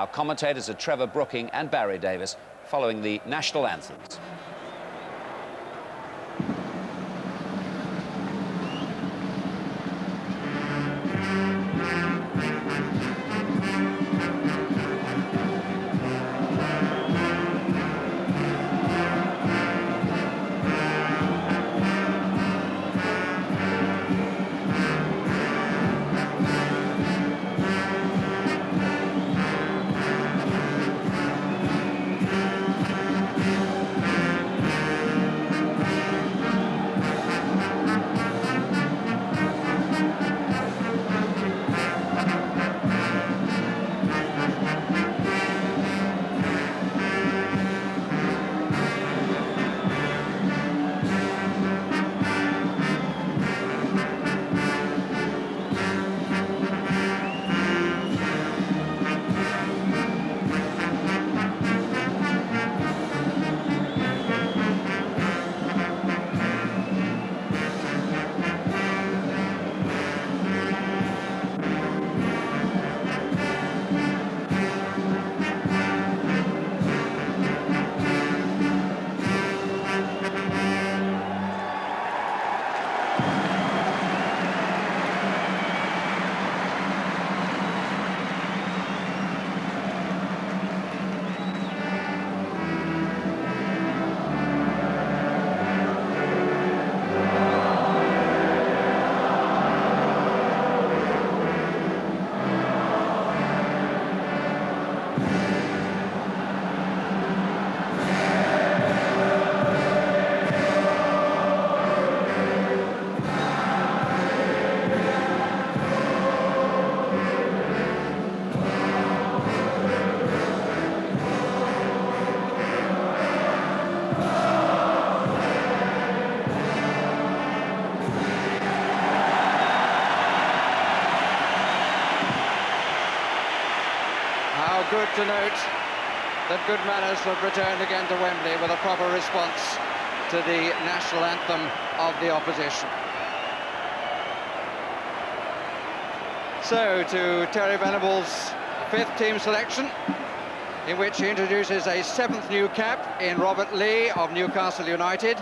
Our commentators are Trevor Brooking and Barry Davis, following the national anthems. Good to note that good manners have returned again to Wembley with a proper response to the national anthem of the opposition. So to Terry Venables' fifth team selection, in which he introduces a seventh new cap in Robert Lee of Newcastle United,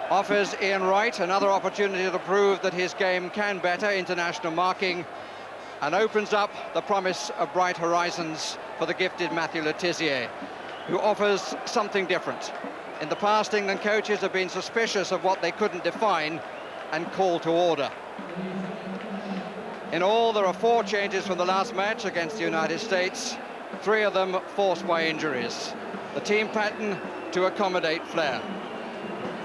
offers Ian Wright another opportunity to prove that his game can better international marking, and opens up the promise of bright horizons for the gifted Matthew Le Tissier, who offers something different. In the past, England coaches have been suspicious of what they couldn't define and call to order. In all, there are 4 changes from the last match against the United States, 3 of them forced by injuries. The team pattern to accommodate Flair.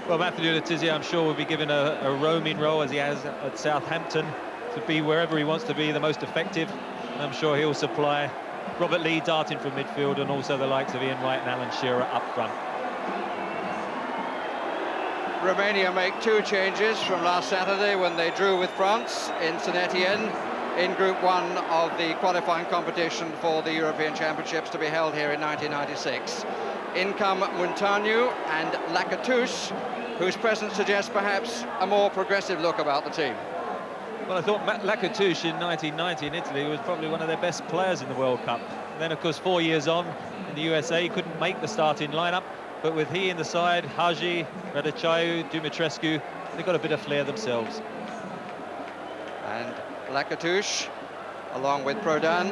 Well, Matthew Le Tissier, I'm sure, will be given a roaming role, as he has at Southampton, to be wherever he wants to be the most effective. And I'm sure he'll supply Robert Lee darting from midfield, and also the likes of Ian Wright and Alan Shearer up front. Romania make 2 changes from last Saturday when they drew with France in Saint-Etienne in Group 1 of the qualifying competition for the European Championships to be held here in 1996. In come Montanu and Lacatouche, whose presence suggests perhaps a more progressive look about the team. Well, I thought Lacatouche in 1990 in Italy was probably one of their best players in the World Cup. And then, of course, 4 years on in the USA, he couldn't make the starting lineup. But with he in the side, Hagi, Radicau, Dumitrescu, they've got a bit of flair themselves. And Lacatouche, along with Prodan,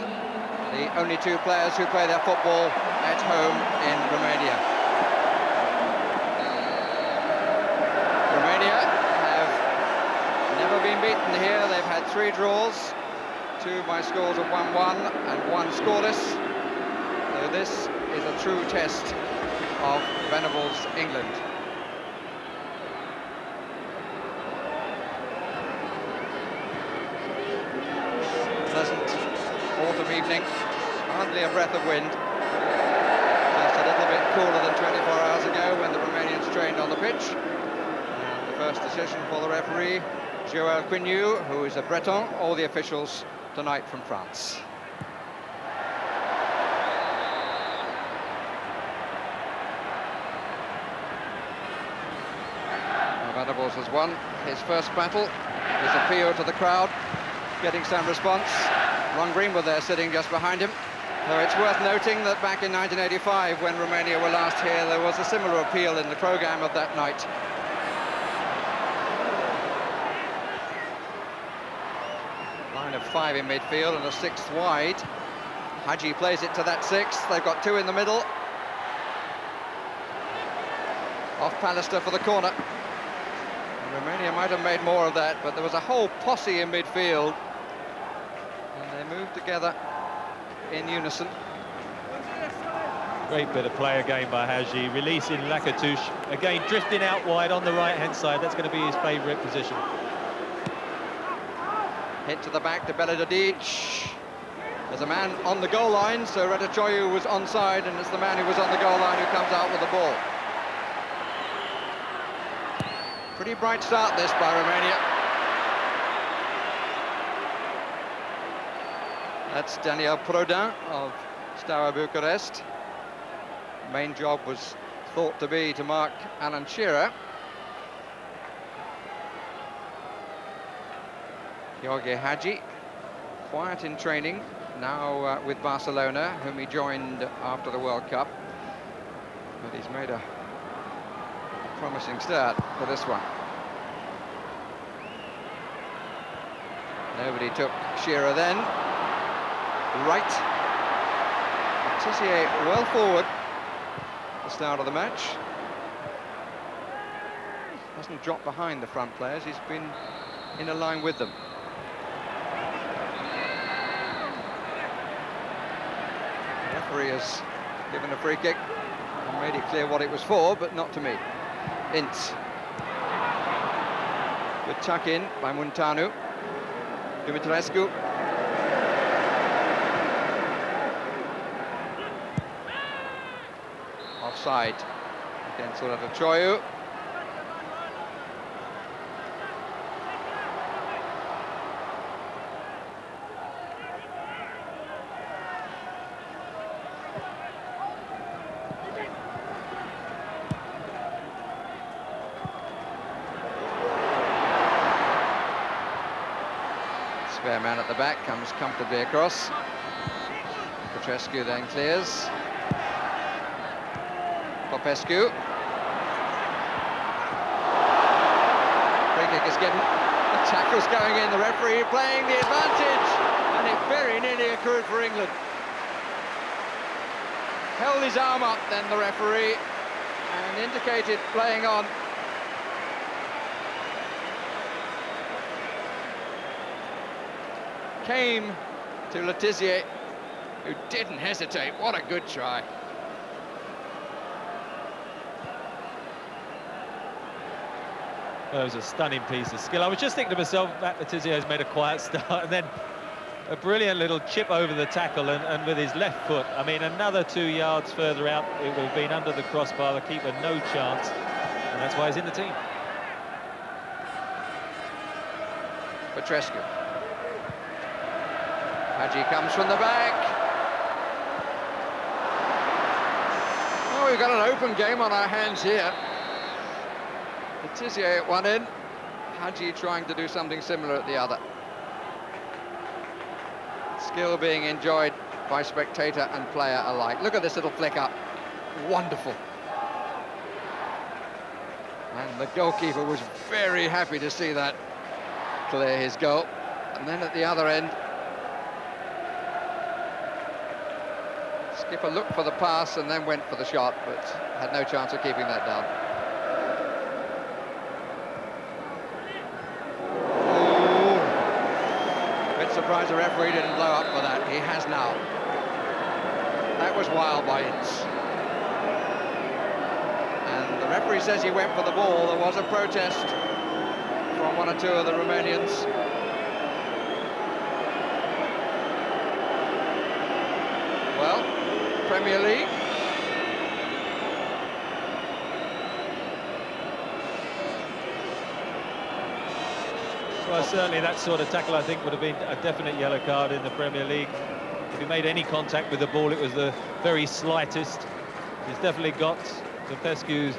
the only 2 players who play their football at home in Romania. Romania never been beaten here. They've had 3 draws, 2 by scores of 1-1 and 1 scoreless. So this is a true test of Venables' England. Pleasant autumn evening, hardly a breath of wind. Just a little bit cooler than 24 hours ago when the Romanians trained on the pitch. And the first decision for the referee, Joël Quignou, who is a Breton, all the officials tonight from France. Venables has won his first battle. His appeal to the crowd, getting some response. Ron Greenwood there sitting just behind him. So it's worth noting that back in 1985, when Romania were last here, there was a similar appeal in the programme of that night. Line of 5 in midfield and a 6th wide. Hagi plays it to that 6th. They've got 2 in the middle. Off Pallister for the corner. And Romania might have made more of that, but there was a whole posse in midfield. And they moved together in unison. Great bit of play again by Hagi, releasing Lakatouche. Again, drifting out wide on the right-hand side. That's going to be his favourite position. Hit to the back to Beledadic. There's a man on the goal line, so Ratachoiu was onside, and it's the man who was on the goal line who comes out with the ball. Pretty bright start this by Romania. That's Daniel Prodin of Steaua Bucharest. Main job was thought to be to mark Alan Shearer. Gheorghe Hagi, quiet in training, now with Barcelona, whom he joined after the World Cup. But he's made a promising start for this one. Nobody took Shearer then. Right. Tissier well forward at the start of the match. Hasn't dropped behind the front players, he's been in a line with them. The referee has given a free kick and made it clear what it was for, but not to me. Ince. Good tuck in by Muntanu. Dumitrescu. Offside against Ratachoiu. Spare man at the back comes comfortably across. Petrescu then clears. Popescu. Free kick is given. The tackle's going in. The referee playing the advantage, and it very nearly accrued for England. Held his arm up then, the referee, and indicated playing on. Came to Letizier, who didn't hesitate. What a good try. Well, it was a stunning piece of skill. I was just thinking to myself, Matt Letizia has made a quiet start, and then a brilliant little chip over the tackle, and with his left foot. I mean, another 2 yards further out, it would have been under the crossbar. The keeper, no chance, and that's why he's in the team. Petrescu. Hagi comes from the back. Oh, we've got an open game on our hands here. Letizier at one end, Hagi trying to do something similar at the other. Skill being enjoyed by spectator and player alike. Look at this little flick up. Wonderful. And the goalkeeper was very happy to see that clear his goal. And then at the other end, skipper looked for the pass and then went for the shot, but had no chance of keeping that down. Surprised the referee didn't blow up for that. He has now. That was wild by Ince. And the referee says he went for the ball. There was a protest from one or two of the Romanians. Well, Premier League. Well, certainly that sort of tackle, I think, would have been a definite yellow card in the Premier League. If he made any contact with the ball, it was the very slightest. He's definitely got Popescu's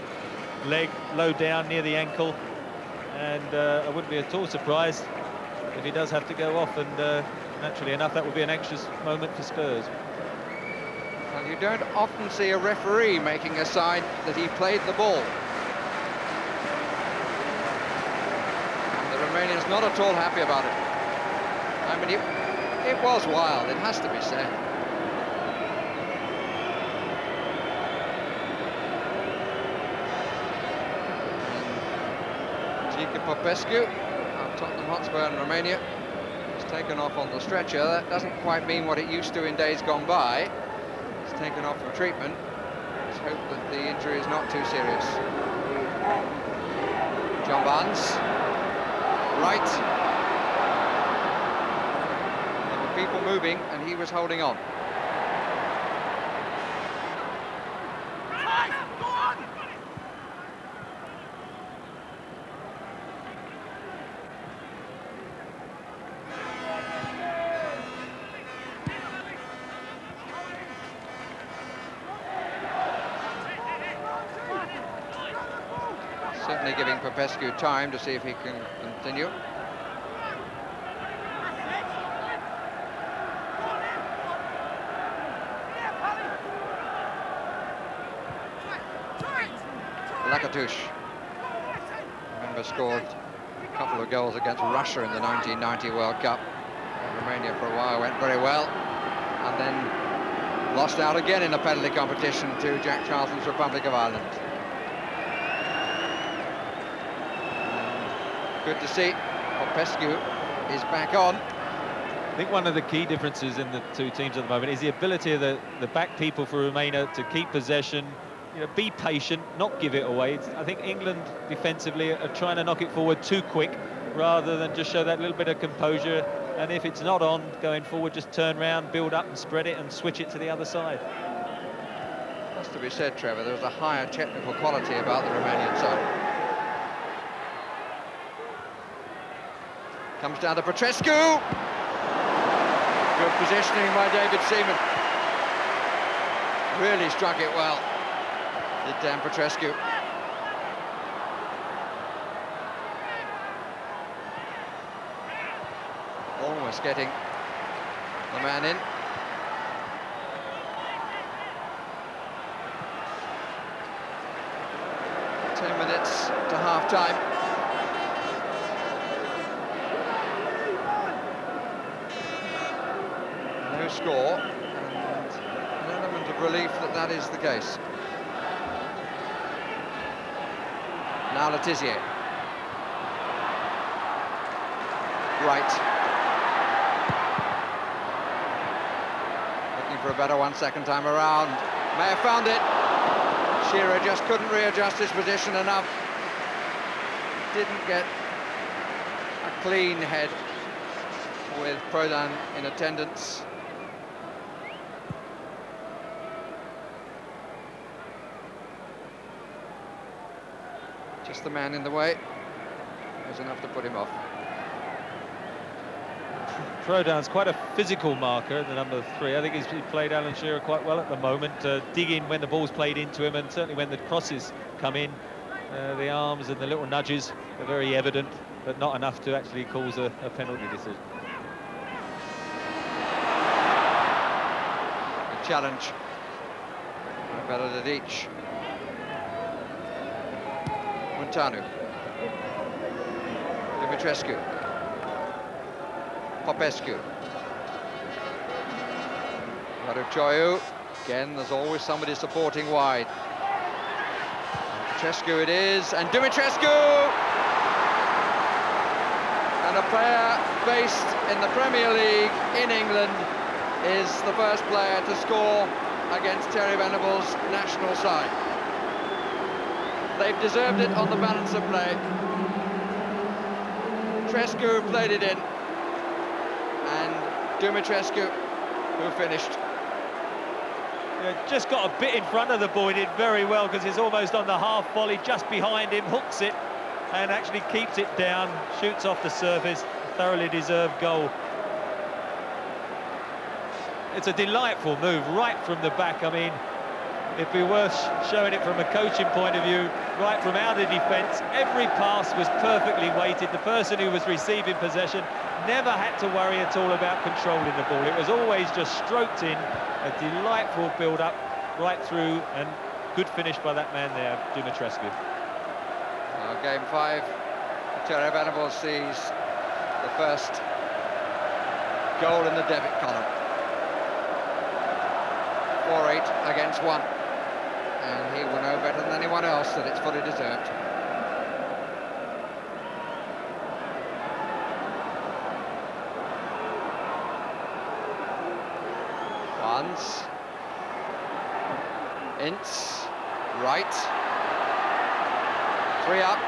leg low down near the ankle, and I wouldn't be at all surprised if he does have to go off, and naturally enough, that would be an anxious moment for Spurs. You don't often see a referee making a sign that he played the ball. And the Romanians not at all happy about it. I mean, it was wild, it has to be said. Popescu of Tottenham Hotspur in Romania is taken off on the stretcher. That doesn't quite mean what it used to in days gone by. He's taken off for treatment. Let's hope that the injury is not too serious. John Barnes, right. There were people moving and he was holding on. Certainly giving Popescu time to see if he can continue. Lakatush, remember, scored a couple of goals against Russia in the 1990 World Cup. Romania for a while went very well, and then lost out again in a penalty competition to Jack Charlton's Republic of Ireland. Good to see Popescu is back on. I think one of the key differences in the two teams at the moment is the ability of the back people for Romania to keep possession, be patient, not give it away. I think England defensively are trying to knock it forward too quick rather than just show that little bit of composure, and if it's not on going forward, just turn round, build up and spread it and switch it to the other side. Has to be said, Trevor, there was a higher technical quality about the Romanian side. Comes down to Petrescu. Good positioning by David Seaman. Really struck it well, did Dan Petrescu. Almost getting the man in. Ten minutes to half-time. Score, and an element of relief that is the case. Now Letizier. Right. Looking for a better one second time around. May have found it. Shearer just couldn't readjust his position enough. Didn't get a clean head with Prodan in attendance. Just the man in the way was enough to put him off. Prodan's quite a physical marker, the number 3. I think he played Alan Shearer quite well at the moment, digging when the ball's played into him, and certainly when the crosses come in, the arms and the little nudges are very evident, but not enough to actually cause a penalty decision. A challenge by Beladic. Montanu, Dumitrescu, Popescu, Raducioiu. Again, there's always somebody supporting wide. Dumitrescu it is, and Dumitrescu! And a player based in the Premier League in England is the first player to score against Terry Venables' national side. They've deserved it on the balance of play. Trescu played it in, and Dumitrescu who finished. Yeah, just got a bit in front of the ball, he did very well because he's almost on the half volley, just behind him, hooks it and actually keeps it down, shoots off the surface, thoroughly deserved goal. It's a delightful move right from the back. I mean, it'd be worth showing it from a coaching point of view, right from out of defence. Every pass was perfectly weighted. The person who was receiving possession never had to worry at all about controlling the ball. It was always just stroked in, a delightful build-up right through, and good finish by that man there, Dumitrescu. Game 5, Terry Venables sees the first goal in the debit column. 4-8 against 1. And he will know better than anyone else that it's fully deserved. Barnes. Ince. Right. 3 up.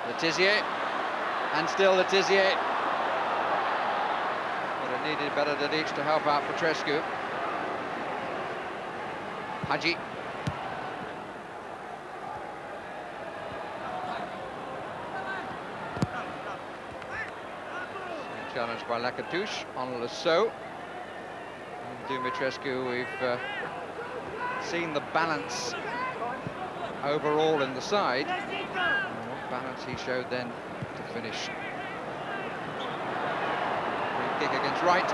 Letizia. And still Letizia. But it needed better than each to help out Petrescu. Haji. Challenged by Lacatouche on Lasso. Dumitrescu, we've seen the balance overall in the side. And what balance he showed then to finish. Free kick against Wright.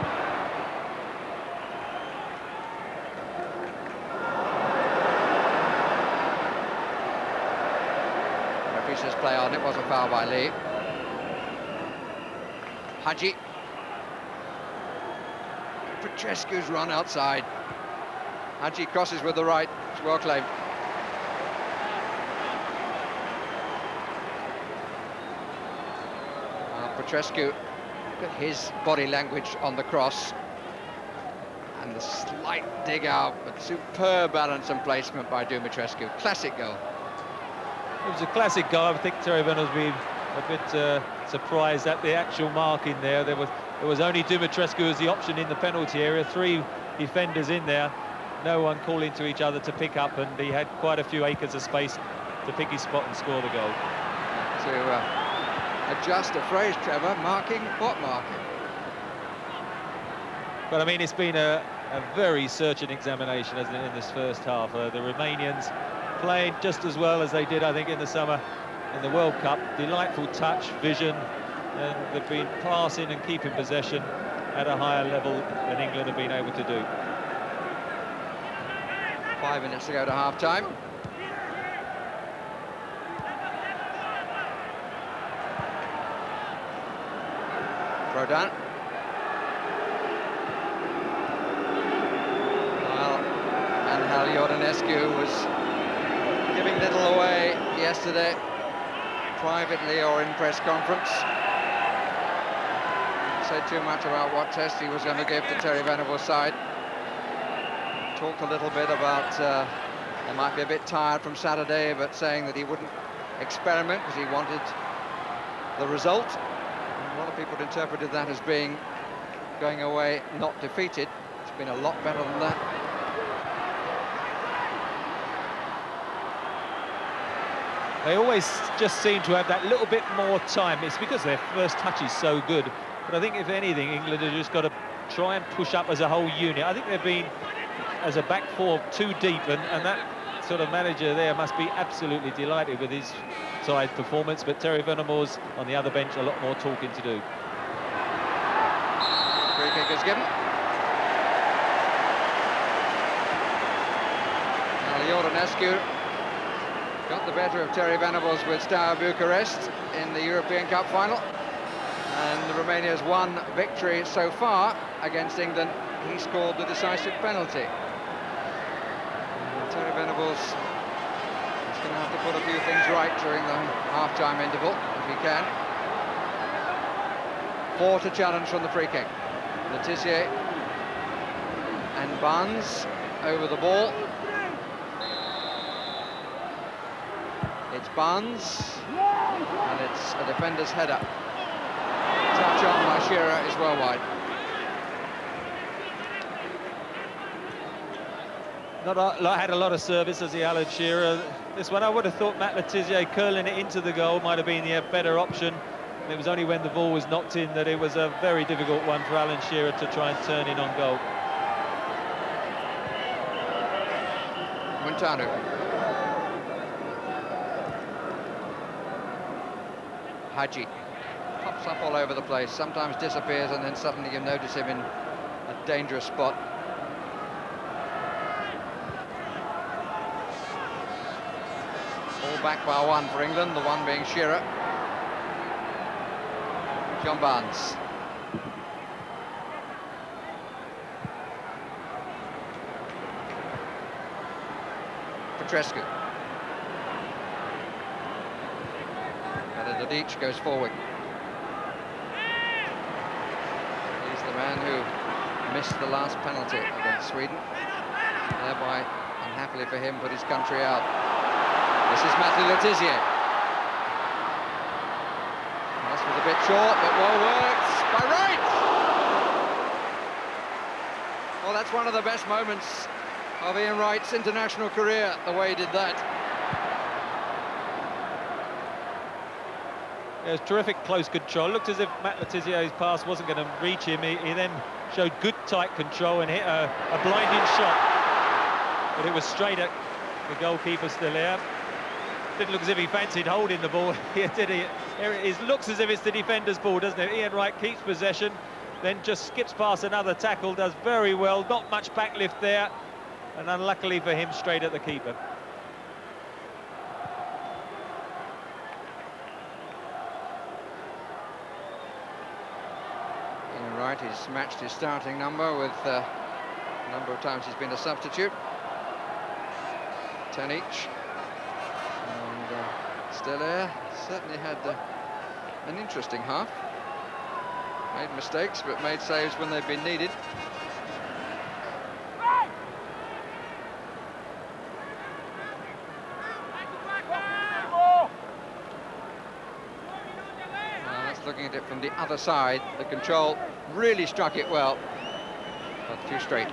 Referee says play on, it was a foul by Lee. Haji. Petrescu's run outside. Haji crosses with the right, it's well claimed. Petrescu, look at his body language on the cross. And the slight dig out, but superb balance and placement by Dumitrescu. Classic goal. It was a classic goal. I think Terry Venables will be a bit surprised at the actual marking there. There was only Dumitrescu as the option in the penalty area. 3 defenders in there, no one calling to each other to pick up, and he had quite a few acres of space to pick his spot and score the goal. To adjust a phrase, Trevor, marking what marking? But I mean, it's been a very searching examination, hasn't it, in this first half. The Romanians playing just as well as they did, I think, in the summer in the World Cup. Delightful touch, vision, and they've been passing and keeping possession at a higher level than England have been able to do. 5 minutes to go to half-time. Throw down. Well, Angel Iordanescu was giving little away yesterday, privately or in press conference. Said too much about what test he was going to give to Terry Venables' side. Talked a little bit about they might be a bit tired from Saturday, but saying that he wouldn't experiment because he wanted the result. And a lot of people interpreted that as being going away not defeated. It's been a lot better than that. They always just seem to have that little bit more time. It's because their first touch is so good. But I think, if anything, England have just got to try and push up as a whole unit. I think they've been, as a back four, too deep, and that sort of manager there must be absolutely delighted with his side performance. But Terry Venables on the other bench, a lot more talking to do. Free kick is given. Iordanescu got the better of Terry Venables with Steaua Bucharest in the European Cup final. And Romania's one victory so far against England. He scored the decisive penalty. And Terry Venables is going to have to put a few things right during the half-time interval, if he can. 4 to challenge from the free kick. Letizia and Barnes over the ball. It's Barnes, and it's a defender's header. Touch on by Shearer is well wide. Had a lot of service as the Alan Shearer. This one, I would have thought Matt Letizia curling it into the goal might have been the better option. And it was only when the ball was knocked in that it was a very difficult one for Alan Shearer to try and turn in on goal. Montano. Hadji. Pops up all over the place, sometimes disappears, and then suddenly you notice him in a dangerous spot. All back by one for England, the one being Shearer. John Barnes. Petrescu. Dadic goes forward. He's the man who missed the last penalty against Sweden. Thereby, unhappily for him, put his country out. This is Matthew Le Tissier. Pass was a bit short, but well worked by Wright. Well, that's one of the best moments of Ian Wright's international career, the way he did that. It was terrific close control. Looked as if Matt Le Tissier's pass wasn't going to reach him. He then showed good tight control and hit a blinding shot. But it was straight at the goalkeeper still here. Didn't look as if he fancied holding the ball here, did he? Here it is. Looks as if it's the defender's ball, doesn't it? Ian Wright keeps possession, then just skips past another tackle, does very well. Not much backlift there, and unluckily for him, straight at the keeper. Ian Wright, he's matched his starting number with a number of times he's been a substitute. 10 each. And still there, certainly had an interesting half. Made mistakes, but made saves when they've been needed. That's looking at it from the other side. The control really struck it well, but too straight.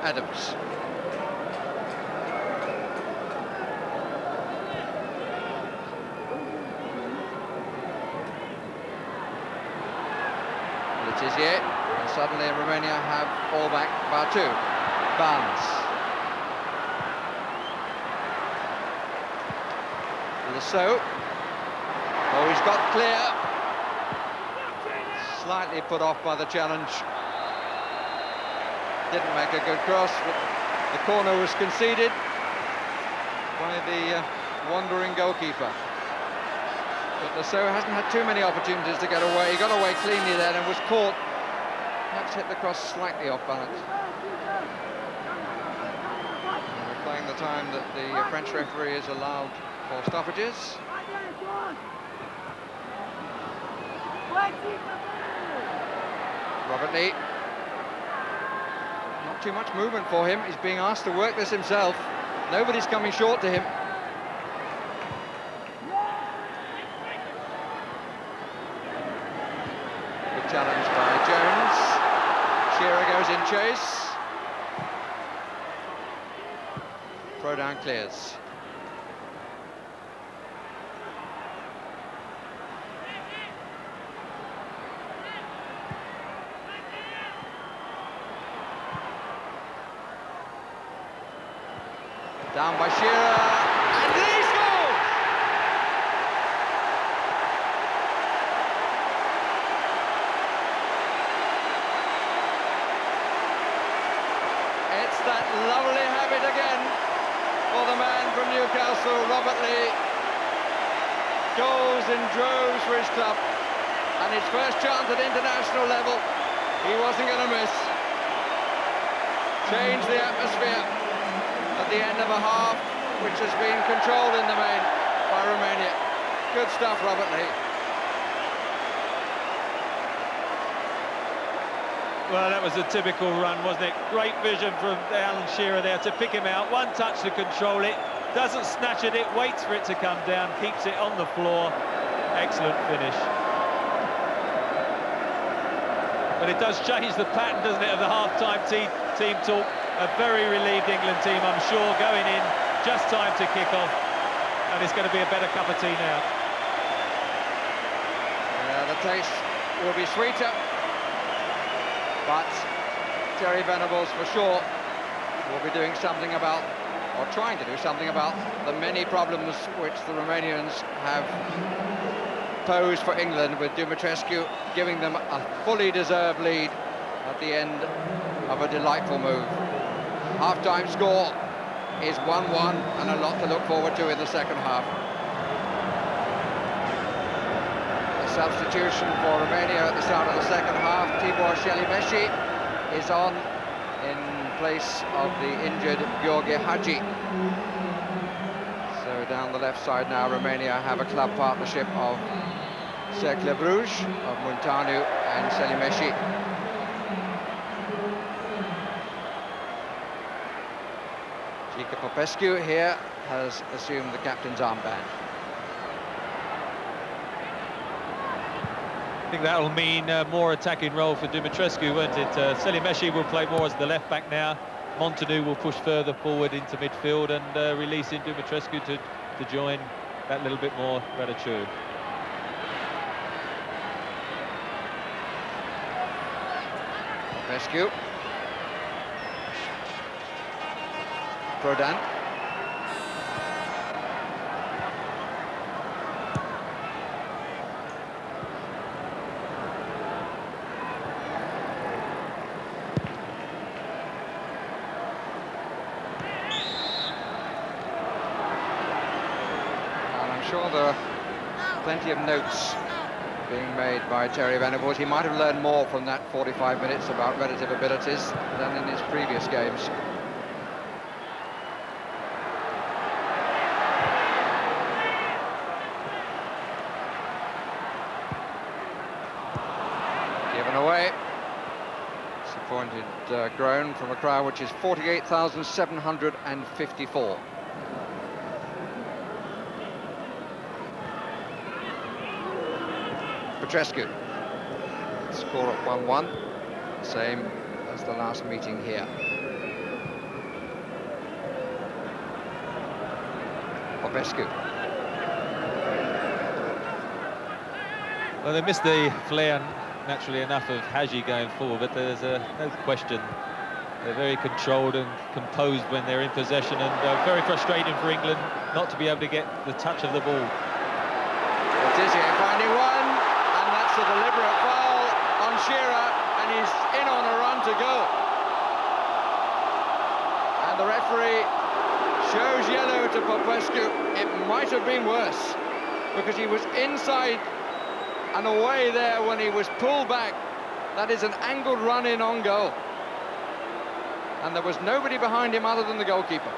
Adams. Le Tissier, and suddenly Romania have all back by two. Barnes. Lasso. Oh, he's got clear. Slightly put off by the challenge. Didn't make a good cross, but the corner was conceded by the wandering goalkeeper. But Lasso hasn't had too many opportunities to get away. He got away cleanly there and was caught. Perhaps hit the cross slightly off balance. And we're playing the time that the French referee has allowed for stoppages. Robert Lee. Not too much movement for him. He's being asked to work this himself. Nobody's coming short to him. Good challenge by Jones. Shearer goes in chase. Throw down clears. Down by Shearer, and he scores! It's that lovely habit again for the man from Newcastle, Robert Lee. Goals in droves for his club, and his first chance at international level, he wasn't going to miss. Changed the atmosphere at the end of a half which has been controlled in the main by Romania. Good stuff, Robert Lee. Well, that was a typical run, wasn't it? Great vision from Alan Shearer there to pick him out. One touch to control it, doesn't snatch at it, waits for it to come down, keeps it on the floor. Excellent finish. But it does change the pattern, doesn't it, of the half-time team talk. A very relieved England team, I'm sure, going in, just time to kick off, and it's going to be a better cup of tea now. Yeah, the taste will be sweeter, but Terry Venables, for sure, will be doing something about or trying to do something about the many problems which the Romanians have posed for England, with Dumitrescu giving them a fully deserved lead at the end of a delightful move. Half-time score is 1-1, and a lot to look forward to in the second half. The substitution for Romania at the start of the second half, Tibor Shelimeshi, is on in place of the injured Gheorghe Hagi. So down the left side now, Romania have a club partnership of Cercle Bruges, of Muntanu and Shelimeshi. Gica Popescu here has assumed the captain's armband. I think that'll mean more attacking role for Dumitrescu, won't it? Shelimeshi will play more as the left back now. Muntanu will push further forward into midfield, and releasing Dumitrescu to join that little bit more Radicciu. Popescu. Prodan. And I'm sure there are plenty of notes being made by Terry Venables. He might have learned more from that 45 minutes about relative abilities than in his previous games. Given away. Disappointed groan from a crowd which is 48,754. Petrescu. Score at 1-1, same as the last meeting here. Popescu. Well, they missed the flair, naturally enough, of Hagi going forward, but there's no question they're very controlled and composed when they're in possession, and very frustrating for England not to be able to get the touch of the ball. Tizier finding one, and that's a deliberate foul on Shearer, and he's in on a run to go. And the referee shows yellow to Popescu. It might have been worse, because he was inside and away there when he was pulled back. That is an angled run in on goal. And there was nobody behind him other than the goalkeeper.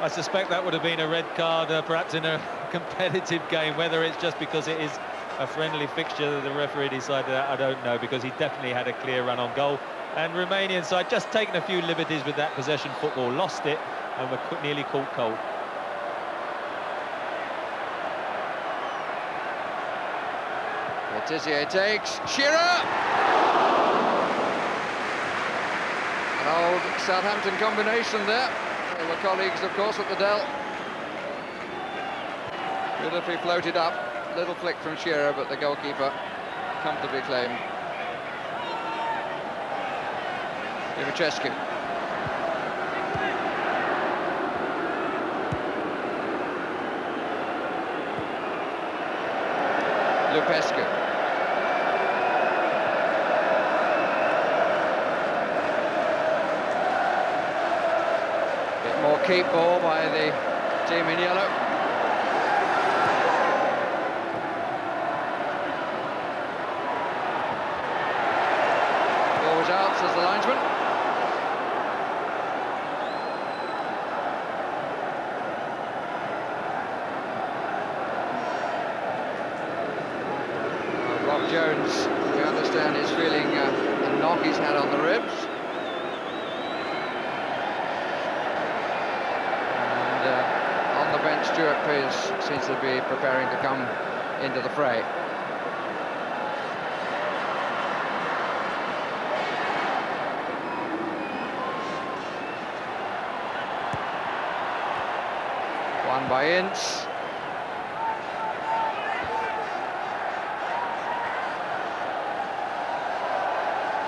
I suspect that would have been a red card, perhaps in a competitive game. Whether it's just because it is a friendly fixture that the referee decided that, I don't know, because he definitely had a clear run on goal. And Romanian side just taking a few liberties with that possession football, lost it, and were nearly caught cold. Tizier takes, Shearer! An old Southampton combination there. They were colleagues, of course, at the Dell. Beautifully floated up, little flick from Shearer, but the goalkeeper comfortably claimed. Dumitrescu. Lupescu. Bit more keep ball by the team in yellow. Ball was out, says the linesman. Rob Jones, we understand, is feeling a knock he's had on the ribs. On the bench, Stuart Pearce seems to be preparing to come into the fray. One by Ince.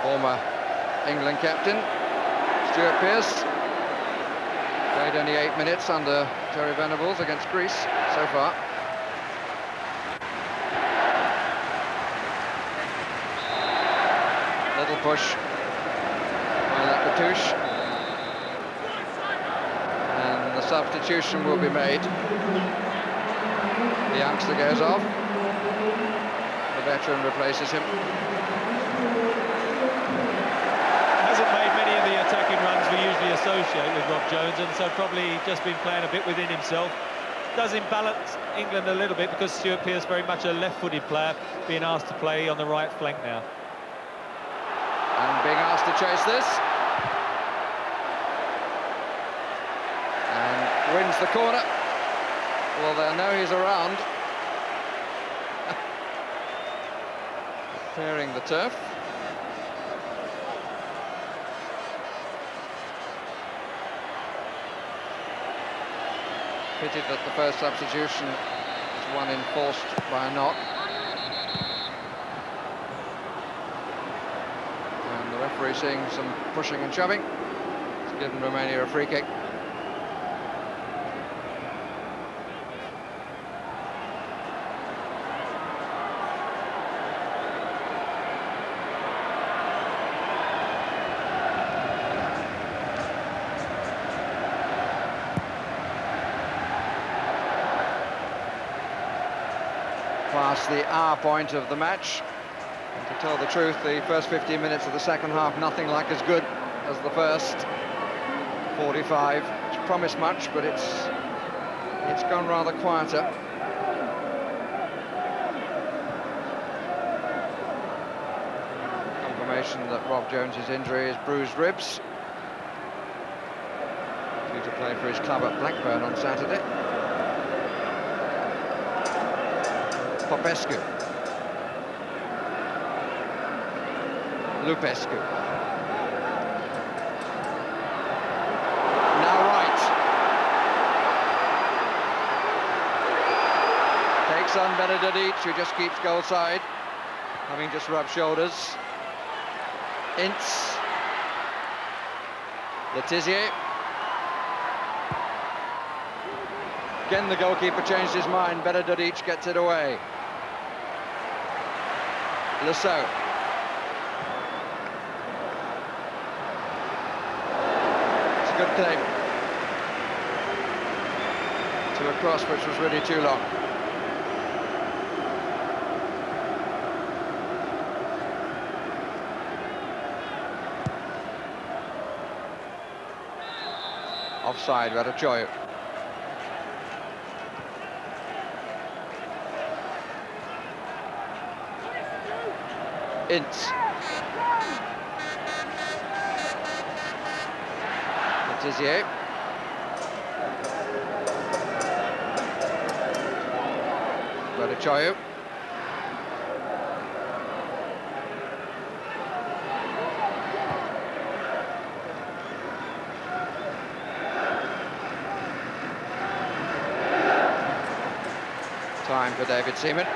Former England captain, Stuart Pearce. Played only 8 minutes under Terry Venables against Greece so far. Little push by Lakatouche. And the substitution will be made. The youngster goes off. The veteran replaces him. Hasn't made many of the attacking runs we usually associate with Rob Jones, and so probably just been playing a bit within himself. Does imbalance England a little bit because Stuart Pearce, very much a left-footed player, being asked to play on the right flank now. And being asked to chase this. And wins the corner. Well, they know he's around. Clearing the turf. Pity that the first substitution was one enforced by a knock. And the referee seeing some pushing and shoving. It's given Romania a free kick. Past the hour point of the match. And to tell the truth, the first 15 minutes of the second half, nothing like as good as the first 45, which promised much, but it's gone rather quieter. Confirmation that Rob Jones's injury is bruised ribs. Due to play for his club at Blackburn on Saturday. Popescu. Lupescu. Now right. Takes on Benedict, who just keeps goal side, having just rubbed shoulders. Ince. Letizier. Again, the goalkeeper changed his mind. Benedict gets it away. Lasso. It's a good claim. To a cross which was really too long. Offside, Radachoyu. Ince. Letizier. Radachoyu. Time for David Seaman.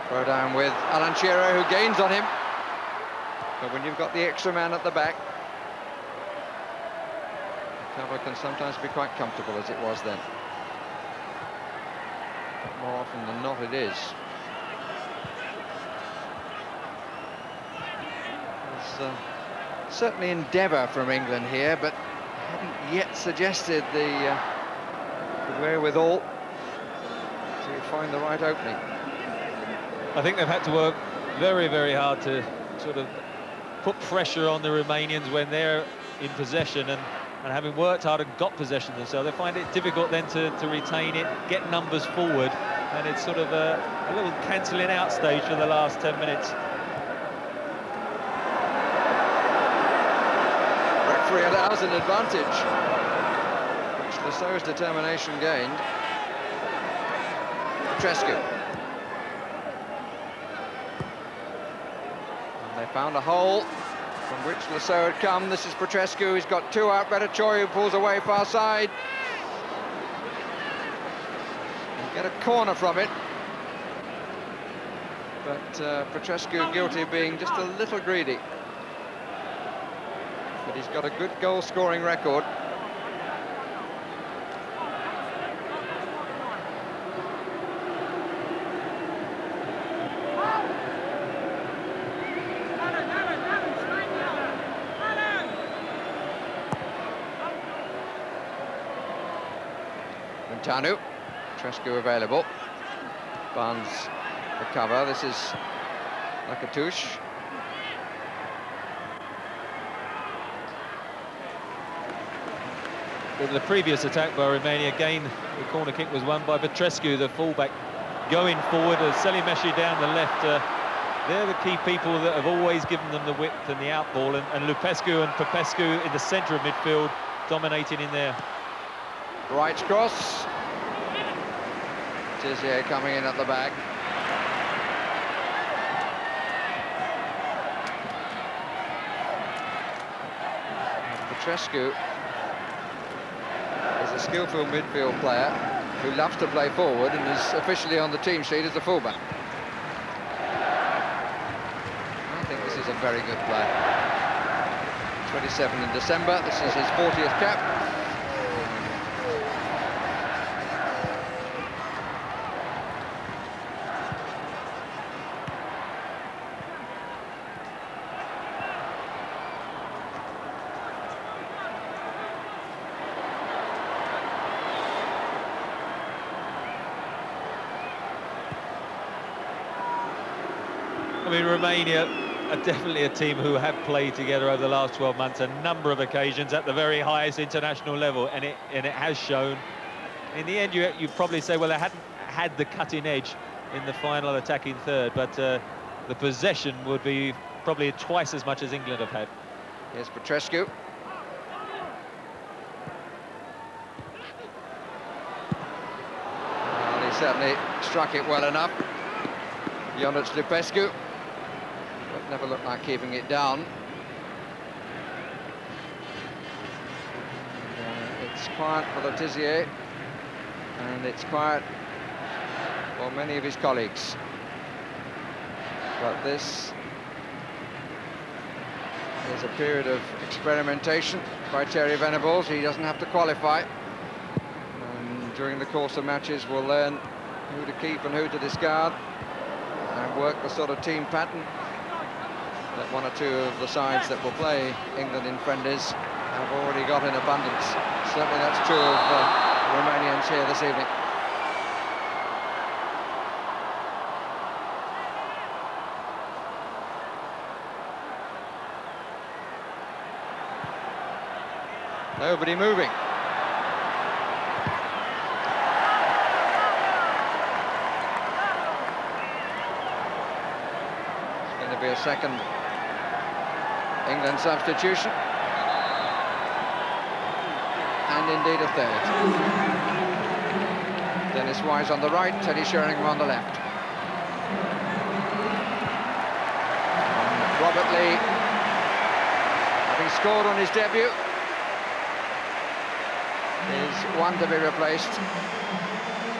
Throw down with Alan Shearer, who gains on him. But when you've got the extra man at the back, the cover can sometimes be quite comfortable, as it was then. But more often than not, it is. There's certainly endeavour from England here, but haven't yet suggested the wherewithal to find the right opening. I think they've had to work very, very hard to sort of put pressure on the Romanians when they're in possession, and having worked hard and got possession themselves, they find it difficult then to retain it, get numbers forward, and it's sort of a little cancelling out stage for the last 10 minutes. Referee allows an advantage, which Lassau's determination gained. Petrescu. They found a hole from which Lasso had come. This is Petrescu. He's got two out. Radachoyu pulls away far side. And get a corner from it. But Petrescu guilty of being just a little greedy. But he's got a good goal-scoring record. Tanu, Petrescu available. Barnes the cover. This is Lakatouche. With the previous attack by Romania, again, the corner kick was won by Petrescu, the fullback, going forward. Selimeshi down the left. They're the key people that have always given them the width and the outball, and Lupescu and Popescu in the centre of midfield, dominating in there. Right cross. Tizier coming in at the back. Petrescu is a skillful midfield player who loves to play forward and is officially on the team sheet as a fullback. I think this is a very good player. 27 in December, this is his 40th cap. I mean, Romania are definitely a team who have played together over the last 12 months, a number of occasions at the very highest international level, and it has shown. In the end, you probably say, well, they hadn't had the cutting edge in the final attacking third, but the possession would be probably twice as much as England have had. Here's Petrescu. Well, he certainly struck it well enough. Ionuț Lupescu, but never looked like keeping it down. And, it's quiet for Tizier, and it's quiet for many of his colleagues. But this is a period of experimentation by Terry Venables. He doesn't have to qualify. And during the course of matches, we'll learn who to keep and who to discard, and work the sort of team pattern that one or two of the sides that will play England in friendlies have already got in abundance. Certainly that's true of Romanians here this evening. Nobody moving. Be a second England substitution, and indeed a third. Dennis Wise on the right, Teddy Sheringham on the left. Robert Lee, having scored on his debut, is one to be replaced,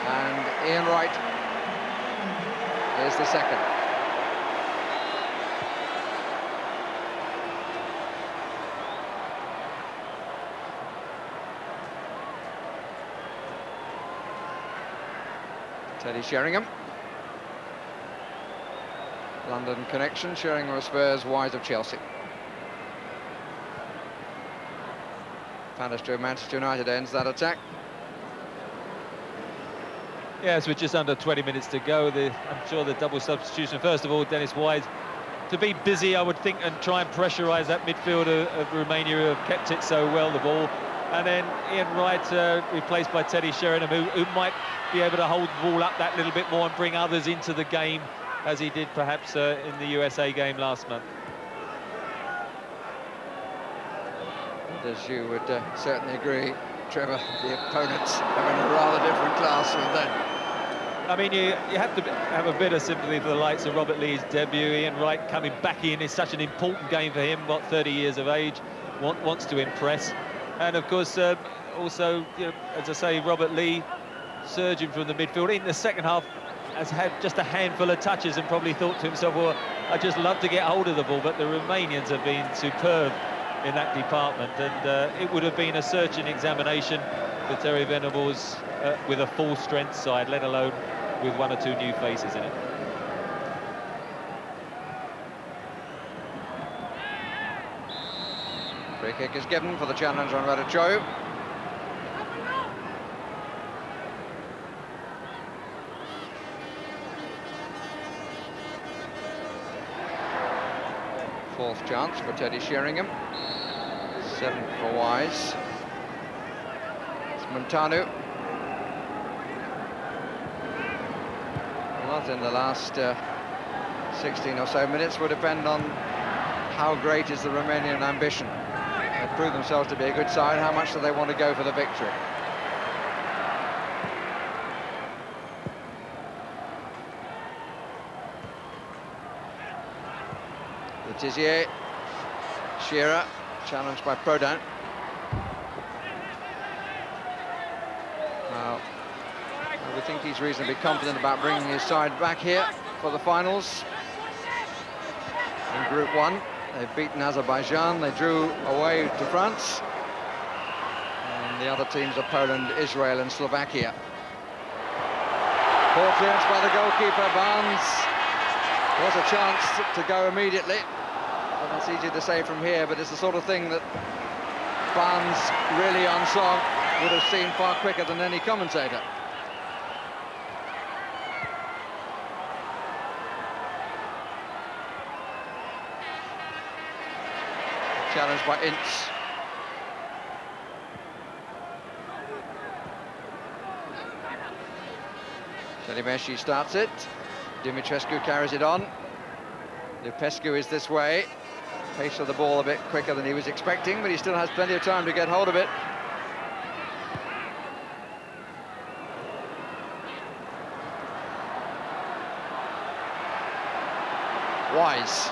and Ian Wright is the second. Teddy Sheringham. London connection, Sheringham of Spurs, Wise of Chelsea. Bannister of Manchester United ends that attack. Yes, with just under 20 minutes to go, I'm sure the double substitution. First of all, Dennis Wise to be busy, I would think, and try and pressurise that midfield of Romania who have kept it so well, the ball. And then Ian Wright replaced by Teddy Sheringham, who might be able to hold the ball up that little bit more and bring others into the game, as he did perhaps in the USA game last month. And as you would certainly agree, Trevor, the opponents are in a rather different class from them. I mean, you have to have a bit of sympathy for the likes of Robert Lee's debut. Ian Wright coming back in is such an important game for him, what, 30 years of age, wants to impress. And of course, also, you know, as I say, Robert Lee surging from the midfield. In the second half, has had just a handful of touches and probably thought to himself, well, I'd just love to get hold of the ball, but the Romanians have been superb in that department, and it would have been a searching examination for Terry Venables with a full-strength side, let alone with one or two new faces in it. Free kick is given for the challenge on Radicchio. Fourth chance for Teddy Sheringham. Seventh for Wise. It's Montano. A lot in the last 16 or so minutes will depend on how great is the Romanian ambition. They've proved themselves to be a good side. How much do they want to go for the victory? Letizier, Shearer, challenged by Prodan. Now, I would think he's reasonably confident about bringing his side back here for the finals. In Group 1, they've beaten Azerbaijan, they drew away to France. And the other teams are Poland, Israel and Slovakia. Poor clearance by the goalkeeper, Barnes. Was a chance to go immediately. Well, that's easy to say from here, but it's the sort of thing that Barnes, really unsung, would have seen far quicker than any commentator. Challenged by Ince. Selimeshi starts it. Dumitrescu carries it on. Lupescu is this way. Pace of the ball a bit quicker than he was expecting, but he still has plenty of time to get hold of it. Wise.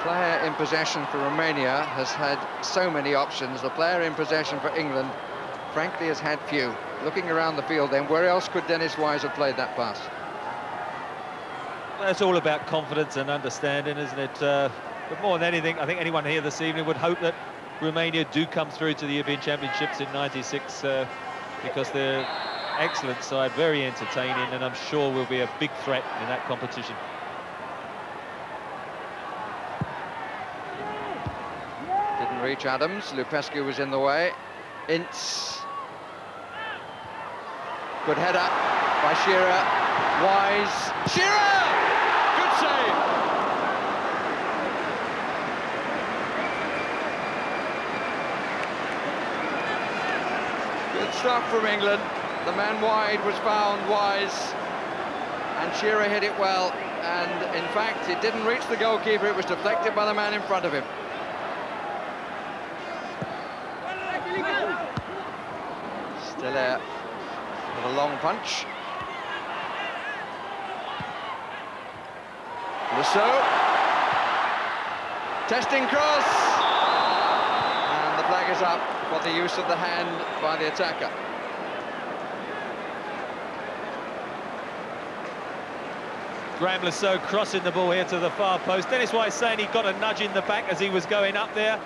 Player in possession for Romania has had so many options. The player in possession for England, frankly, has had few. Looking around the field then, where else could Dennis Wise have played that pass? Well, it's all about confidence and understanding, isn't it? But more than anything, I think anyone here this evening would hope that Romania do come through to the European Championships in '96 because they're excellent side, very entertaining, and I'm sure will be a big threat in that competition. Reach Adams. Lupescu was in the way. Ince. Good header by Shearer. Wise. Shearer! Good save! Good stuff from England. The man wide was found, Wise. And Shearer hit it well. And in fact, it didn't reach the goalkeeper. It was deflected by the man in front of him. Still there with a long punch. Rousseau. Testing cross. And the flag is up for the use of the hand by the attacker. Graham Rousseau crossing the ball here to the far post. Dennis Wise saying he got a nudge in the back as he was going up there.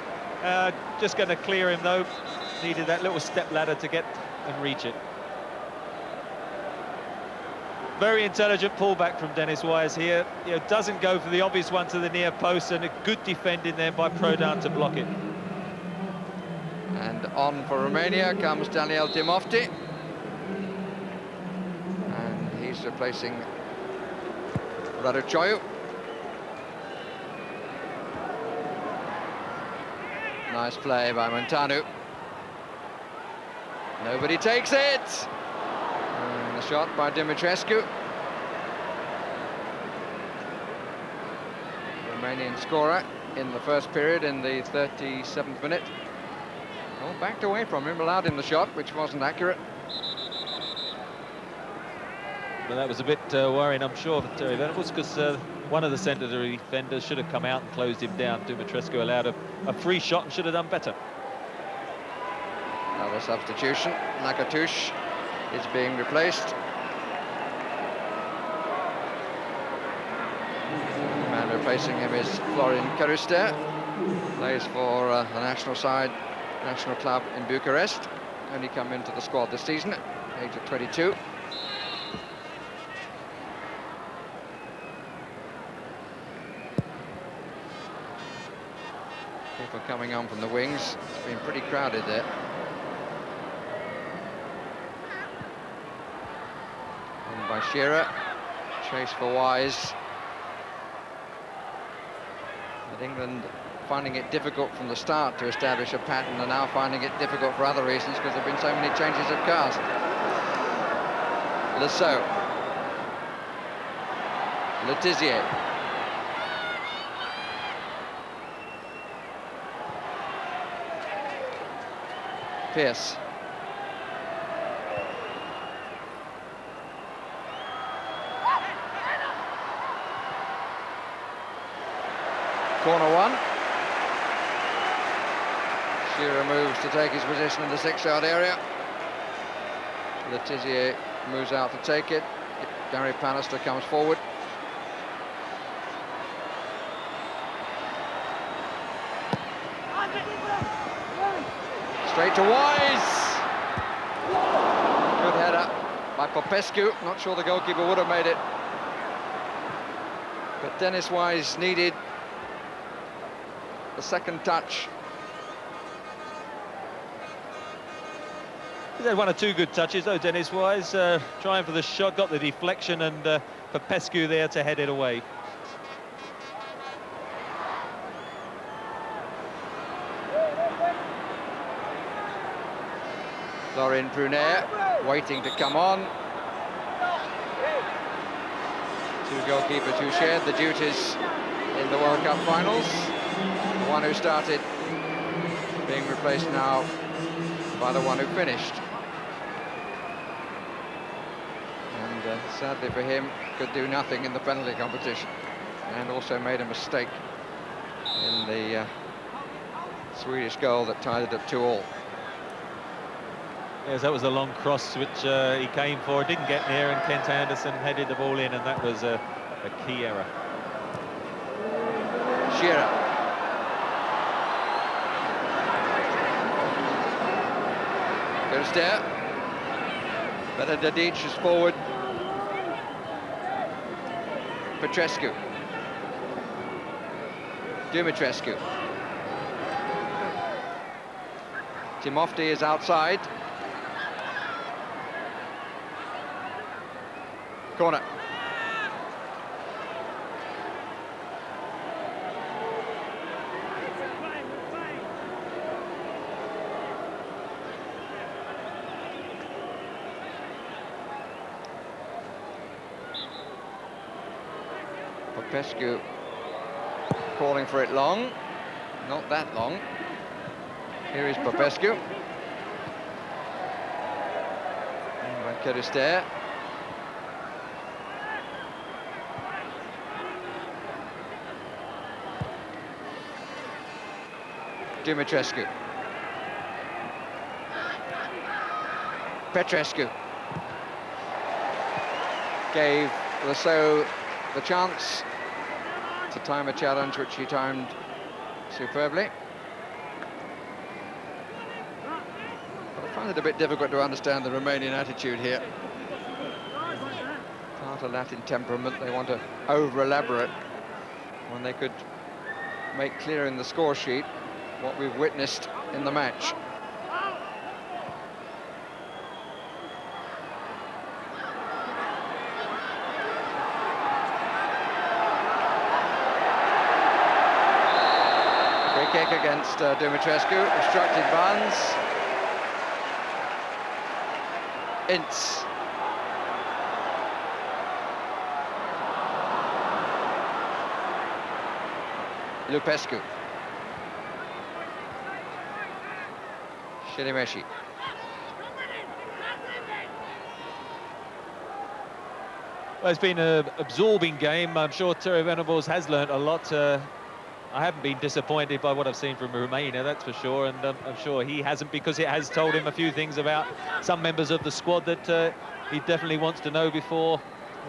Just going to clear him though. Needed that little step ladder to get and reach it. Very intelligent pullback from Dennis Wise here. You know, doesn't go for the obvious one to the near post, and a good defending there by Prodan to block it. And on for Romania comes Daniel Timofti. And he's replacing Radicchio. Nice play by Montano. Nobody takes it. And the shot by Dumitrescu. Romanian scorer in the first period in the 37th minute. Well, backed away from him, allowed him the shot, which wasn't accurate. But that was a bit worrying, I'm sure, for Terry Venables, because one of the centre defenders should have come out and closed him down. Dumitrescu allowed a free shot and should have done better. Another substitution. Nakatush is being replaced. The man replacing him is Florin Karuster. Plays for the national side, national club in Bucharest. Only come into the squad this season, age of 22. People coming on from the wings. It's been pretty crowded there. And by Shearer, chase for Wise. But England finding it difficult from the start to establish a pattern, and now finding it difficult for other reasons because there have been so many changes of cast. Lasso. Letizier. Pearce. Corner one. Shearer moves to take his position in the 6-yard area. Letizier moves out to take it. Gary Pallister comes forward. Straight to Wise. Good header by Popescu. Not sure the goalkeeper would have made it. But Dennis Wise needed the second touch. He's had one or two good touches, though, Dennis Wise. Trying for the shot, got the deflection, and Popescu there to head it away. Florin Prunaire waiting to come on. Two goalkeepers who shared the duties in the World Cup finals. The one who started being replaced now by the one who finished. And sadly for him, could do nothing in the penalty competition, and also made a mistake in the Swedish goal that tied it up 2-2. Yes, that was a long cross which he came for, didn't get near, and Kent Anderson headed the ball in, and that was a key error. Shearer. Kerster. Benededic is forward. Petrescu. Dumitrescu. Timofti is outside. Corner. Popescu calling for it long. Not that long. Here is Popescu. And by Kerster. Dumitrescu. Petrescu. Gave Lasso the chance to time a challenge, which he timed superbly. But I find it a bit difficult to understand the Romanian attitude here. Part of Latin temperament, they want to over-elaborate when they could make clear in the score sheet what we've witnessed in the match. Free kick against Dumitrescu, obstructed Barnes. Ince. Lupescu. Shirimeshi. Well, it's been an absorbing game. I'm sure Terry Venables has learnt a lot. I haven't been disappointed by what I've seen from Romania, that's for sure, and I'm sure he hasn't, because it has told him a few things about some members of the squad that he definitely wants to know before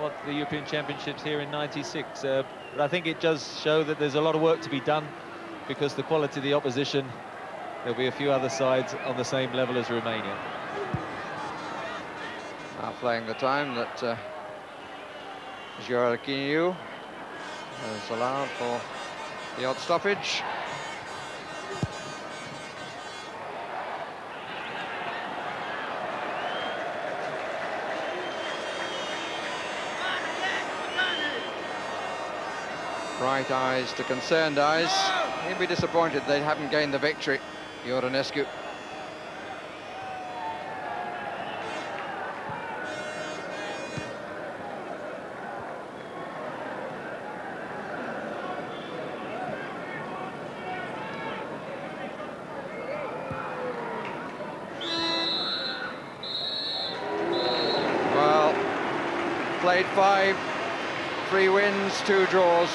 what the European Championships here in '96. But I think it does show that there's a lot of work to be done, because the quality of the opposition, there'll be a few other sides on the same level as Romania. Now playing the time that Joachim has allowed for the odd stoppage. Bright eyes to concerned eyes. He'll be disappointed they haven't gained the victory, Ionescu. Well, played 5, 3 wins, 2 draws.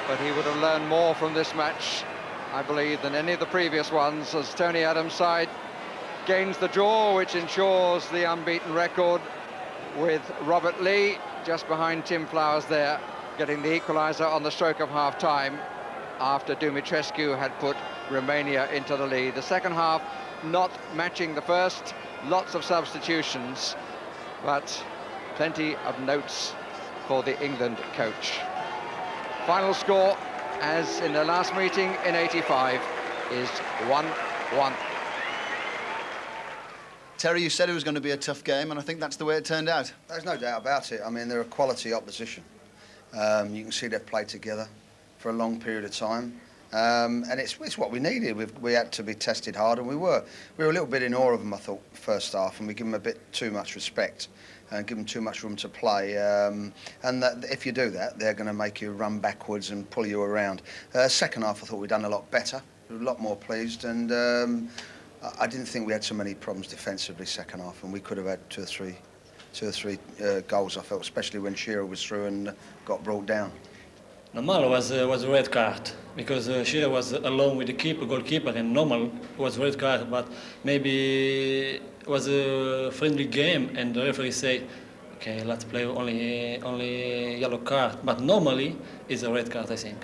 But he would have learned more from this match, I believe, than any of the previous ones, as Tony Adams' side gains the draw, which ensures the unbeaten record, with Robert Lee just behind Tim Flowers there, getting the equaliser on the stroke of half-time after Dumitrescu had put Romania into the lead. The second half not matching the first, lots of substitutions, but plenty of notes for the England coach. Final score, as in the last meeting in '85, is 1-1. Terry, you said it was going to be a tough game, and I think that's the way it turned out. There's no doubt about it. I mean, they're a quality opposition. You can see they've played together for a long period of time. And it's what we needed. We had to be tested hard, and we were. We were a little bit in awe of them, I thought, first half, and we give them a bit too much respect and give them too much room to play. And that, if you do that, they're going to make you run backwards and pull you around. Second half, I thought we'd done a lot better. We were a lot more pleased, and I didn't think we had so many problems defensively second half, and we could have had two or three goals, I felt, especially when Shearer was through and got brought down. Normal was a red card, because Shearer was alone with the goalkeeper, and normal was red card, but maybe it was a friendly game, and the referee say, okay, let's play only yellow card, but normally it's a red card, I think.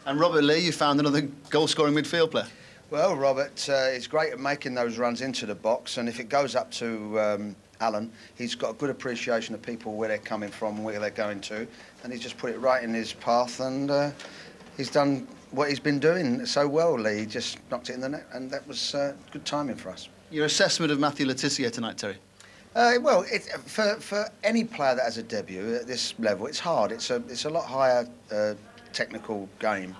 And Robert Lee, you found another goal-scoring midfield player. Well, Robert is great at making those runs into the box, and if it goes up to Alan, he's got a good appreciation of people, where they're coming from and where they're going to, and he's just put it right in his path, and he's done what he's been doing so well, Lee. He just knocked it in the net, and that was good timing for us. Your assessment of Matthew Le Tissier tonight, Terry? Well, for any player that has a debut at this level, it's hard. It's a lot higher technical game.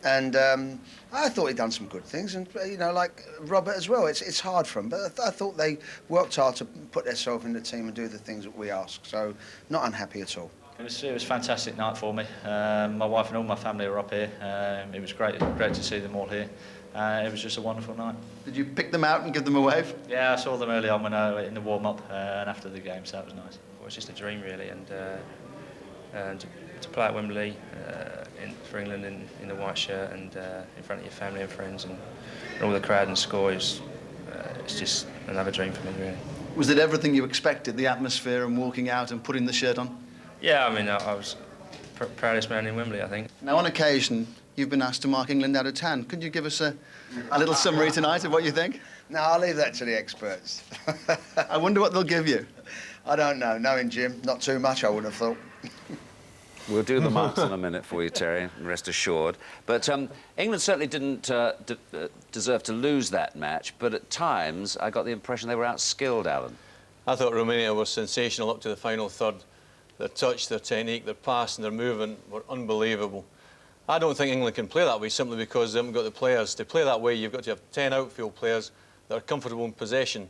And I thought he'd done some good things, and you know, like Robert as well. It's hard for him, but I thought they worked hard to put themselves in the team and do the things that we ask. So, not unhappy at all. It was a fantastic night for me. My wife and all my family were up here. It was great to see them all here. It was just a wonderful night. Did you pick them out and give them a wave? Yeah, I saw them early on when in the warm-up and after the game, so that was nice. Well, it's just a dream, really, and to play at Wembley for England in the white shirt and in front of your family and friends and all the crowd and score it's just another dream for me, really. Was it everything you expected, the atmosphere and walking out and putting the shirt on? Yeah, I mean, I was proudest man in Wembley, I think. Now, on occasion, you've been asked to mark England out of 10. Could you give us a little summary tonight of what you think? No, I'll leave that to the experts. I wonder what they'll give you. I don't know. Knowing Jim, not too much, I would have thought. We'll do the marks in a minute for you, Terry, rest assured. But England certainly didn't deserve to lose that match, but at times I got the impression they were outskilled, Alan. I thought Romania was sensational up to the final third. Their touch, their technique, their pass and their movement were unbelievable. I don't think England can play that way simply because they haven't got the players. To play that way, you've got to have 10 outfield players that are comfortable in possession.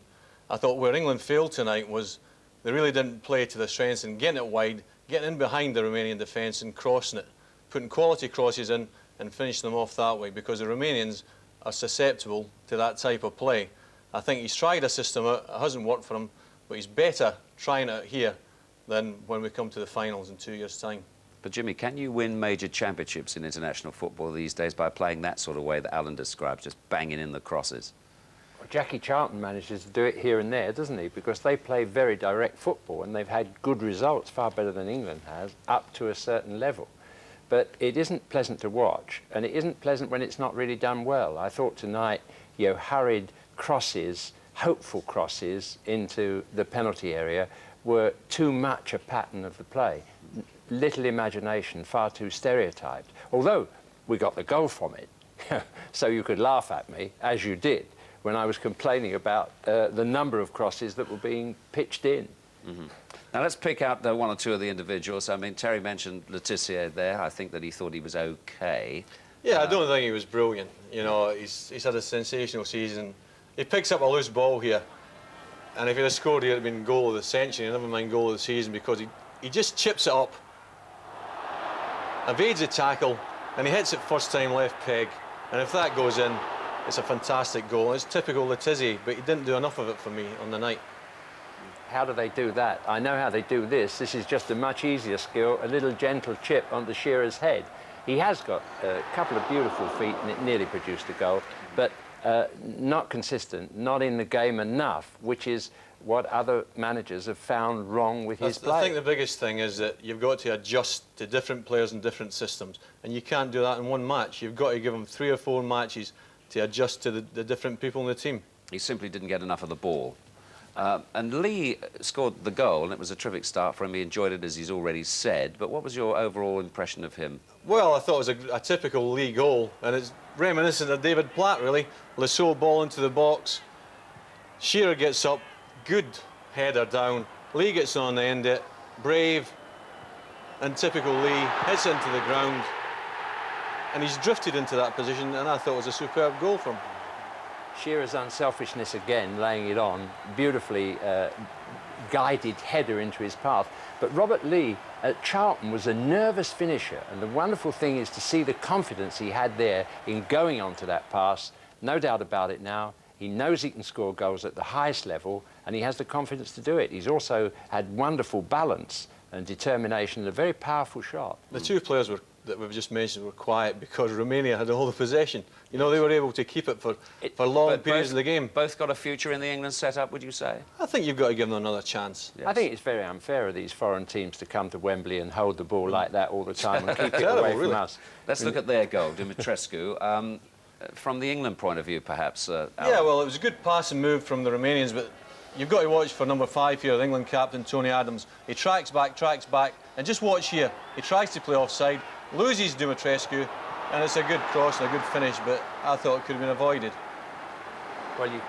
I thought where England failed tonight was they really didn't play to their strengths and getting it wide, getting in behind the Romanian defence and crossing it, putting quality crosses in and finishing them off that way, because the Romanians are susceptible to that type of play. I think he's tried a system out, it hasn't worked for him, but he's better trying it here than when we come to the finals in 2 years' time. But Jimmy, can you win major championships in international football these days by playing that sort of way that Alan describes, just banging in the crosses? Jackie Charlton manages to do it here and there, doesn't he? Because they play very direct football and they've had good results, far better than England has, up to a certain level. But it isn't pleasant to watch, and it isn't pleasant when it's not really done well. I thought tonight, you know, hurried crosses, hopeful crosses into the penalty area were too much a pattern of the play. Little imagination, far too stereotyped. Although we got the goal from it, so you could laugh at me, as you did, when I was complaining about the number of crosses that were being pitched in. Mm-hmm. Now let's pick out one or two of the individuals. I mean, Terry mentioned Letitia there. I think that he thought he was okay. Yeah, I don't think he was brilliant. You know, he's had a sensational season. He picks up a loose ball here, and if he'd have scored, he'd have been goal of the century, never mind goal of the season, because he just chips it up, evades a tackle, and he hits it first time left peg. And if that goes in, it's a fantastic goal. It's typical Letizia, but he didn't do enough of it for me on the night. How do they do that? I know how they do this. This is just a much easier skill, a little gentle chip onto Shearer's head. He has got a couple of beautiful feet and it nearly produced a goal, but not consistent, not in the game enough, which is what other managers have found wrong with his play. I think the biggest thing is that you've got to adjust to different players and different systems, and you can't do that in one match. You've got to give them 3 or 4 matches to adjust to the different people in the team. He simply didn't get enough of the ball. And Lee scored the goal, and it was a terrific start for him. He enjoyed it, as he's already said. But what was your overall impression of him? Well, I thought it was a typical Lee goal, and it's reminiscent of David Platt, really. Lasso ball into the box. Shearer gets up, good header down. Lee gets on the end it, brave, and typical Lee, hits it into the ground. And he's drifted into that position, and I thought it was a superb goal from him. Shearer's unselfishness again, laying it on, beautifully guided header into his path. But Robert Lee at Charlton was a nervous finisher, and the wonderful thing is to see the confidence he had there in going onto that pass. No doubt about it now. He knows he can score goals at the highest level, and he has the confidence to do it. He's also had wonderful balance and determination and a very powerful shot. The two players that we've just mentioned were quiet because Romania had all the possession. You know, they were able to keep it for long periods of the game. Both got a future in the England setup, would you say? I think you've got to give them another chance. Yes. I think it's very unfair of these foreign teams to come to Wembley and hold the ball like that all the time and keep it Terrible, away really. from us. Let's look at their goal, Dumitrescu. From the England point of view, perhaps. Yeah, well, it was a good pass and move from the Romanians, but you've got to watch for number 5 here, the England captain, Tony Adams. He tracks back, and just watch here. He tries to play offside, loses Dumitrescu, and it's a good cross and a good finish, but I thought it could have been avoided. Well,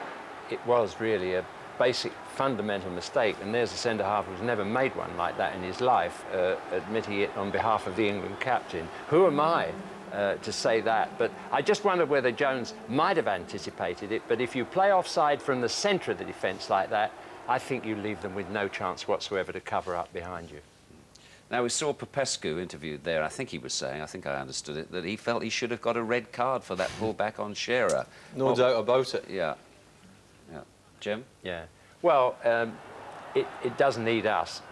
it was really a basic, fundamental mistake, and there's a centre-half who's never made one like that in his life, admitting it on behalf of the England captain. Who am I to say that? But I just wonder whether Jones might have anticipated it, but if you play offside from the centre of the defence like that, I think you leave them with no chance whatsoever to cover up behind you. Now, we saw Popescu interviewed there. I think he was saying, I think I understood it, that he felt he should have got a red card for that pullback on Shearer. No doubt about it. Yeah. Jim? Yeah. Well, it does need us.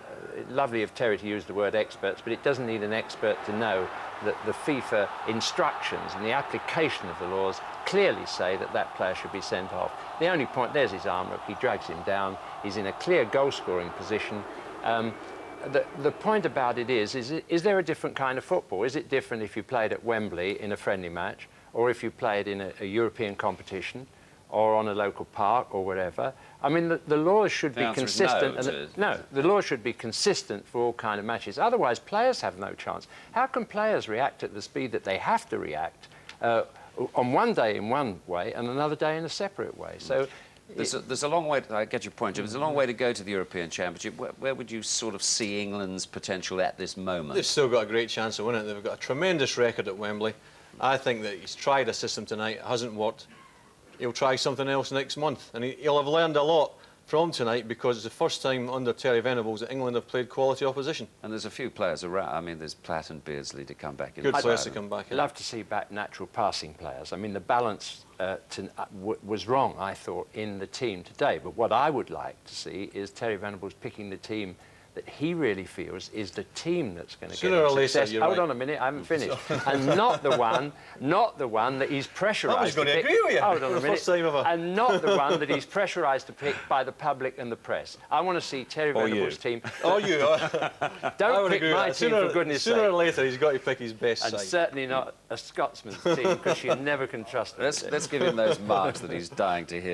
Lovely of Terry to use the word experts, but it doesn't need an expert to know that the FIFA instructions and the application of the laws clearly say that that player should be sent off. The only point, there's his arm, look, he drags him down. He's in a clear goal-scoring position. The point about it is there a different kind of football? Is it different if you played at Wembley in a friendly match, or if you played in a European competition, or on a local park, or wherever? I mean, the laws should be consistent. No, the laws should be consistent for all kind of matches. Otherwise, players have no chance. How can players react at the speed that they have to react on one day in one way and another day in a separate way? So. There's a long way, I get your point, Jim. There's a long way to go to the European Championship. Where would you sort of see England's potential at this moment? They've still got a great chance of winning it. They've got a tremendous record at Wembley. I think that he's tried a system tonight, it hasn't worked. He'll try something else next month, and he'll have learned a lot from tonight, because it's the first time under Terry Venables that England have played quality opposition. And there's a few players around. I mean, there's Platt and Beardsley to come back in. Good players to come back in. I'd love to see back natural passing players. I mean, the balance was wrong, I thought, in the team today. But what I would like to see is Terry Venables picking the team that he really feels is the team that's going to get Sooner him or later, success. you're Hold right. on a minute, I haven't finished. And not the one that he's pressurised. I was going to pick. agree with you. Hold on a The minute. first time ever. And not the one that he's pressurised to pick by the public and the press. I want to see Terry Venables' team. Oh, you. Don't pick my team, for goodness sake. Sooner or later, he's got to pick his best And side. certainly not a Scotsman's team, because you never can trust them. Let's give him those marks that he's dying to hear.